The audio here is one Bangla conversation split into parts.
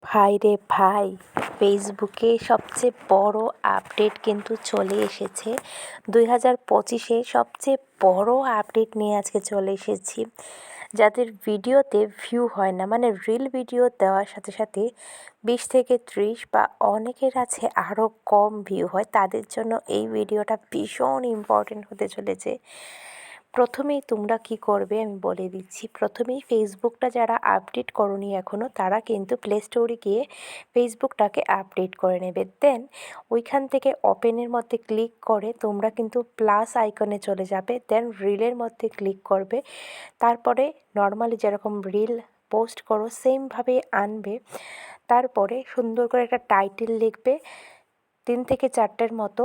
ভাই রে ভাই, ফেসবুকে সবচেয়ে বড় আপডেট কিন্তু চলে এসেছে। 2025-এ সবচেয়ে বড় আপডেট নিয়ে আজকে চলে এসেছি। যাদের ভিডিওতে ভিউ হয় না, মানে রিল ভিডিও দেওয়ার সাথে সাথে 20 থেকে 30 বা অনেকের আছে আরও কম ভিউ হয়, তাদের জন্য এই ভিডিওটা ভীষণ ইম্পর্টেন্ট হতে চলেছে। প্রথমেই তোমরা কি করবে আমি বলে দিচ্ছি। প্রথমেই ফেসবুকটা যারা আপডেট করোনি এখনও, তারা কিন্তু প্লে স্টোরে গিয়ে ফেসবুকটাকে আপডেট করে নেবে। দেন ওইখান থেকে ওপেনের মধ্যে ক্লিক করে তোমরা কিন্তু প্লাস আইকনে চলে যাবে। দেন রিলের মধ্যে ক্লিক করবে। তারপরে নর্মালি যেরকম রিল পোস্ট করো সেমভাবে আনবে। তারপরে সুন্দর করে একটা টাইটেল লিখবে, 3 থেকে 4টের মতো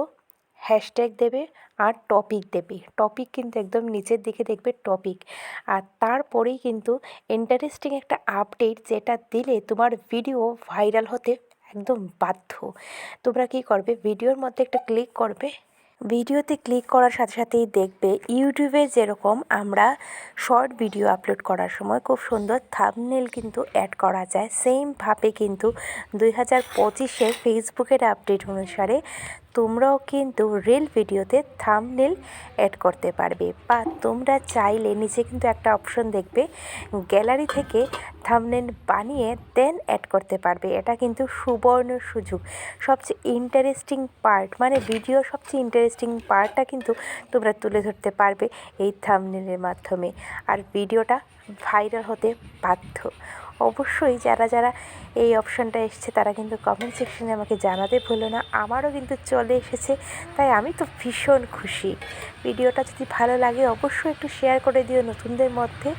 হ্যাশট্যাগ দেবে আর টপিক দেবে। টপিক কিন্তু একদম নিচের দিকে দেখবে টপিক। আর তারপরেই কিন্তু ইন্টারেস্টিং একটা আপডেট, যেটা দিলে তোমার ভিডিও ভাইরাল হতে একদম বাধ্য। তোমরা কী করবে, ভিডিওর মধ্যে একটা ক্লিক করবে। ভিডিওতে ক্লিক করার সাথে সাথেই দেখবে ইউটিউবে যেরকম আমরা শর্ট ভিডিও আপলোড করার সময় খুব সুন্দর থাম্বনেল কিন্তু অ্যাড করা যায়, সেমভাবে কিন্তু 2025-এ ফেসবুকের আপডেট অনুসারে তোমরাও কিন্তু রিল ভিডিওতে থাম্বনেল অ্যাড করতে পারবে। বা তোমরা চাইলে নিচে কিন্তু একটা অপশন দেখবে, গ্যালারি থেকে থাম্বনেল বানিয়ে দেন অ্যাড করতে পারবে। এটা কিন্তু সুবর্ণ সুযোগ। সবচেয়ে ইন্টারেস্টিং পার্ট, মানে ভিডিওর সবচেয়ে ইন্টারেস্টিং পার্টটা কিন্তু তোমরা তুলে ধরতে পারবে এই থাম্বনেলের মাধ্যমে। আর ভিডিওটা ভাইরাল হতে বাধ্য। অবশ্যই যারা যারা এই অপশানটা এসছে তারা কিন্তু কমেন্ট সেকশনে আমাকে জানাতে ভুলো না। আমারও কিন্তু চলে এসেছে, তাই আমি তো ভীষণ খুশি। ভিডিওটা যদি ভালো লাগে অবশ্যই একটু শেয়ার করে দিও নতুনদের মধ্যে।